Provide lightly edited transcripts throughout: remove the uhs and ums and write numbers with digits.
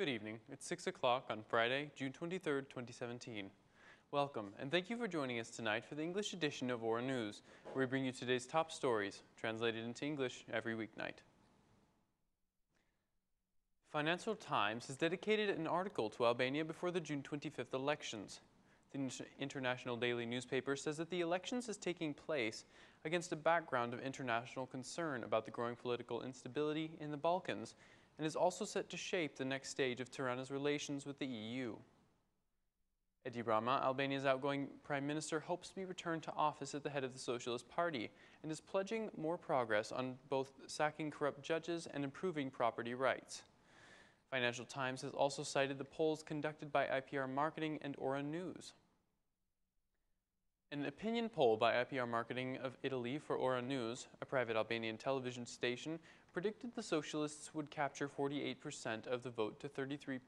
Good evening. It's 6 o'clock on Friday, June 23rd, 2017. Welcome, and thank you for joining us tonight for the English edition of Aura News, where we bring you today's top stories, translated into English every weeknight. Financial Times has dedicated an article to Albania before the June 25th elections. The international daily newspaper says that the elections is taking place against a background of international concern about the growing political instability in the Balkans, and is also set to shape the next stage of Tirana's relations with the EU. Edi Rama, Albania's outgoing prime minister, hopes to be returned to office at the head of the Socialist Party and is pledging more progress on both sacking corrupt judges and improving property rights. Financial Times has also cited the polls conducted by IPR Marketing and Aura News. An opinion poll by IPR Marketing of Italy for Aura News, a private Albanian television station, predicted the Socialists would capture 48% of the vote to 33%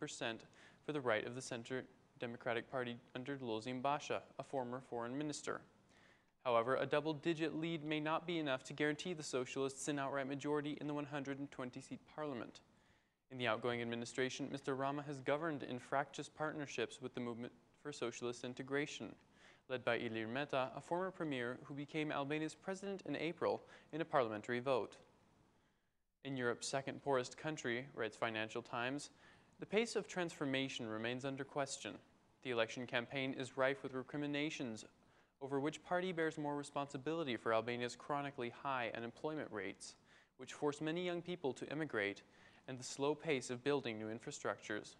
for the right of the Center Democratic Party under Lozim Basha, a former foreign minister. However, a double-digit lead may not be enough to guarantee the Socialists an outright majority in the 120-seat parliament. In the outgoing administration, Mr. Rama has governed in fractious partnerships with the Movement for Socialist Integration, led by Edi Rama, a former premier who became Albania's president in April in a parliamentary vote. In Europe's second poorest country, writes Financial Times, the pace of transformation remains under question. The election campaign is rife with recriminations over which party bears more responsibility for Albania's chronically high unemployment rates, which force many young people to emigrate, and the slow pace of building new infrastructures.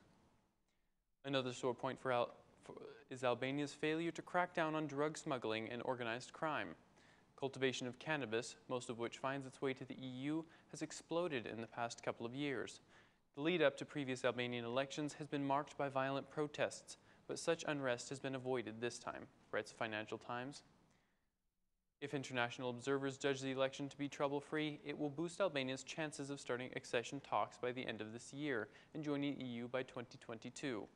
Another sore point is Albania's failure to crack down on drug smuggling and organized crime. Cultivation of cannabis, most of which finds its way to the EU, has exploded in the past couple of years. The lead-up to previous Albanian elections has been marked by violent protests, but such unrest has been avoided this time, writes Financial Times. If international observers judge the election to be trouble-free, it will boost Albania's chances of starting accession talks by the end of this year and joining the EU by 2022.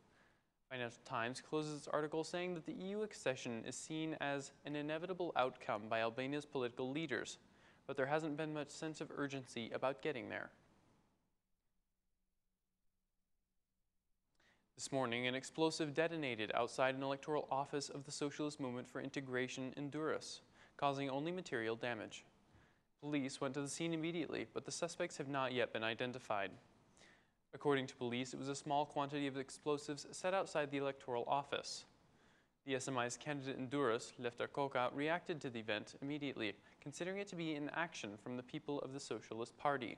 Financial Times closes its article saying that the EU accession is seen as an inevitable outcome by Albania's political leaders, but there hasn't been much sense of urgency about getting there. This morning, an explosive detonated outside an electoral office of the Socialist Movement for Integration in Durres, causing only material damage. Police went to the scene immediately, but the suspects have not yet been identified. According to police, it was a small quantity of explosives set outside the electoral office. The SMI's candidate in Duras, Lefter Koka, reacted to the event immediately, considering it to be an action from the people of the Socialist Party.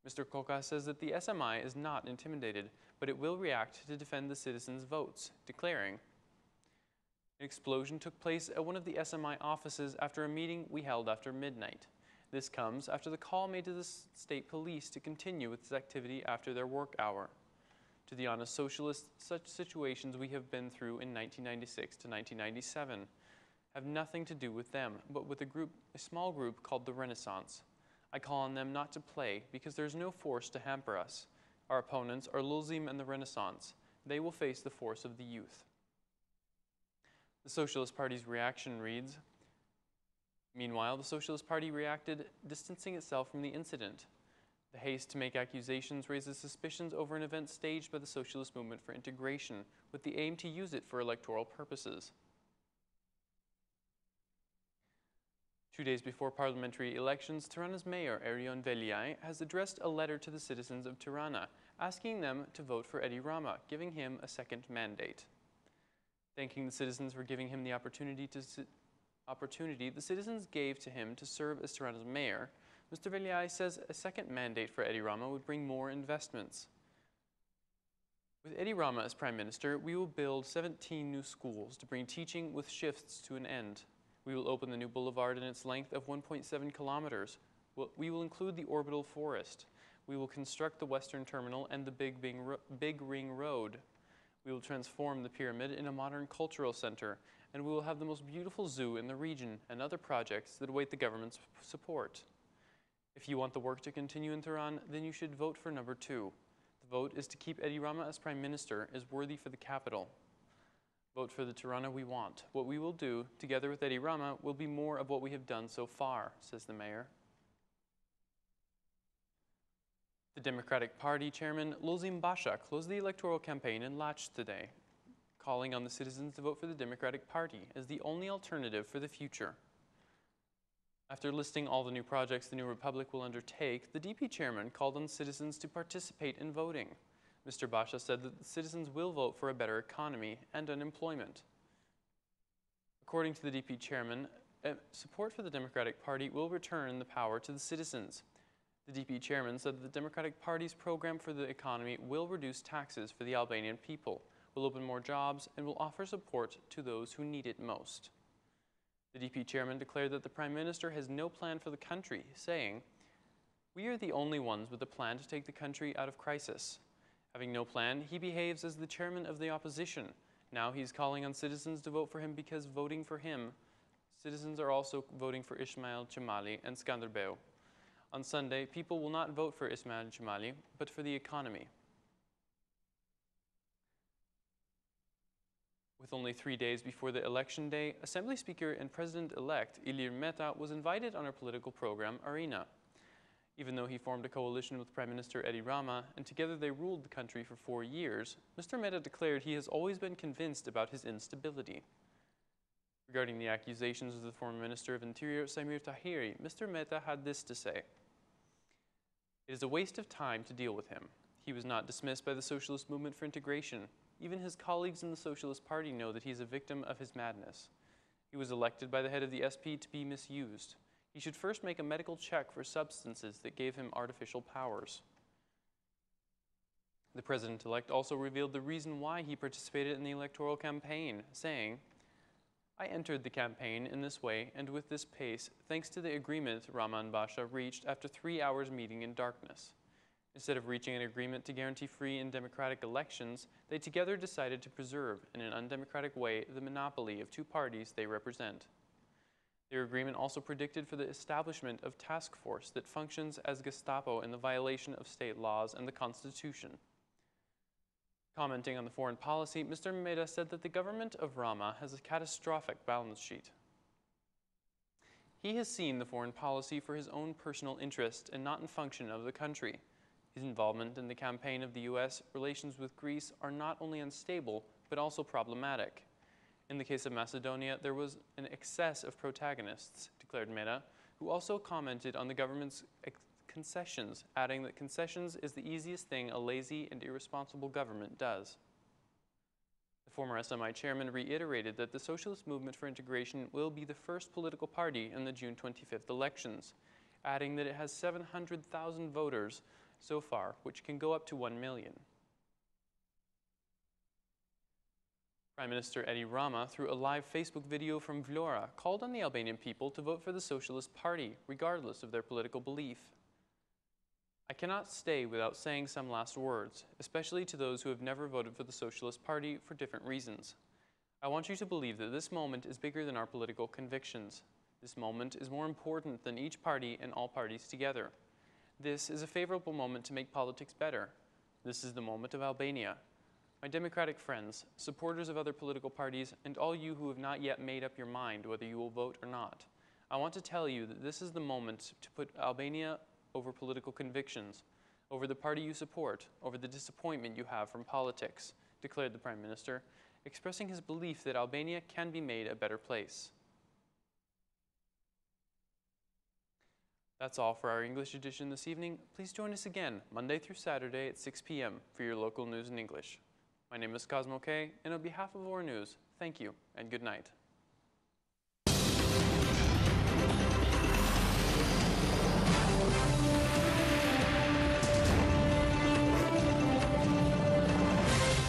Mr. Koka says that the SMI is not intimidated, but it will react to defend the citizens' votes, declaring, "An explosion took place at one of the SMI offices after a meeting we held after midnight. This comes after the call made to the state police to continue with this activity after their work hour. To the honest socialists, such situations we have been through in 1996 to 1997 have nothing to do with them, but with a small group called the Renaissance. I call on them not to play because there is no force to hamper us. Our opponents are Lulzim and the Renaissance. They will face the force of the youth." The Socialist Party's reaction reads, "Meanwhile, the Socialist Party reacted, distancing itself from the incident. The haste to make accusations raises suspicions over an event staged by the Socialist Movement for Integration, with the aim to use it for electoral purposes." 2 days before parliamentary elections, Tirana's mayor, Erion Veliaj, has addressed a letter to the citizens of Tirana, asking them to vote for Edi Rama, giving him a second mandate. Thanking the citizens for giving him the opportunity, the citizens gave to him to serve as Tirana's mayor, Mr. Veliaj says a second mandate for Edi Rama would bring more investments. "With Edi Rama as prime minister, we will build 17 new schools to bring teaching with shifts to an end. We will open the new boulevard in its length of 1.7 kilometers. We will include the orbital forest. We will construct the western terminal and the Big Ring Road. We will transform the pyramid in a modern cultural center, and we will have the most beautiful zoo in the region and other projects that await the government's support. If you want the work to continue in Tirana, then you should vote for number 2. The vote is to keep Edi Rama as prime minister is worthy for the capital. Vote for the Tirana we want. What we will do, together with Edi Rama, will be more of what we have done so far," says the mayor. The Democratic Party chairman Lozim Basha closed the electoral campaign in Lach today, calling on the citizens to vote for the Democratic Party as the only alternative for the future. After listing all the new projects the New Republic will undertake, the DP chairman called on citizens to participate in voting. Mr. Basha said that the citizens will vote for a better economy and unemployment. According to the DP chairman, support for the Democratic Party will return the power to the citizens. The DP chairman said that the Democratic Party's program for the economy will reduce taxes for the Albanian people, will open more jobs, and will offer support to those who need it most. The DP chairman declared that the Prime Minister has no plan for the country, saying, "We are the only ones with a plan to take the country out of crisis." Having no plan, he behaves as the chairman of the opposition. Now he's calling on citizens to vote for him because voting for him, citizens are also voting for Ismail Cemali and Skanderbeu. On Sunday, people will not vote for Ismail Cemali, but for the economy. With only 3 days before the election day, Assembly Speaker and President-elect Edi Rama was invited on her political program, Arena. Even though he formed a coalition with Prime Minister Edi Rama, and together they ruled the country for 4 years, Mr. Rama declared he has always been convinced about his instability. Regarding the accusations of the former Minister of Interior, Samir Tahiri, Mr. Rama had this to say: "It is a waste of time to deal with him. He was not dismissed by the Socialist Movement for Integration. Even his colleagues in the Socialist Party know that he is a victim of his madness. He was elected by the head of the SP to be misused. He should first make a medical check for substances that gave him artificial powers." The President-elect also revealed the reason why he participated in the electoral campaign, saying, "I entered the campaign in this way and with this pace thanks to the agreement Rama and Basha reached after 3 hours meeting in darkness. Instead of reaching an agreement to guarantee free and democratic elections, they together decided to preserve, in an undemocratic way, the monopoly of two parties they represent. Their agreement also predicted for the establishment of task force that functions as Gestapo in the violation of state laws and the Constitution." Commenting on the foreign policy, Mr. Rama said that the government of Rama has a catastrophic balance sheet. He has seen the foreign policy for his own personal interest and not in function of the country. His involvement in the campaign of the U.S. relations with Greece are not only unstable, but also problematic. In the case of Macedonia, there was an excess of protagonists, declared Meda, who also commented on the government's concessions, adding that concessions is the easiest thing a lazy and irresponsible government does. The former SMI chairman reiterated that the Socialist Movement for Integration will be the first political party in the June 25th elections, adding that it has 700,000 voters so far, which can go up to 1 million. Prime Minister Edi Rama, through a live Facebook video from Vlora, called on the Albanian people to vote for the Socialist Party, regardless of their political belief. "I cannot stay without saying some last words, especially to those who have never voted for the Socialist Party for different reasons. I want you to believe that this moment is bigger than our political convictions. This moment is more important than each party and all parties together. This is a favorable moment to make politics better. This is the moment of Albania. My democratic friends, supporters of other political parties, and all you who have not yet made up your mind whether you will vote or not, I want to tell you that this is the moment to put Albania over political convictions, over the party you support, over the disappointment you have from politics," declared the Prime Minister, expressing his belief that Albania can be made a better place. That's all for our English edition this evening. Please join us again Monday through Saturday at 6 p.m. for your local news in English. My name is Cosmo K, and on behalf of OR News, thank you and good night.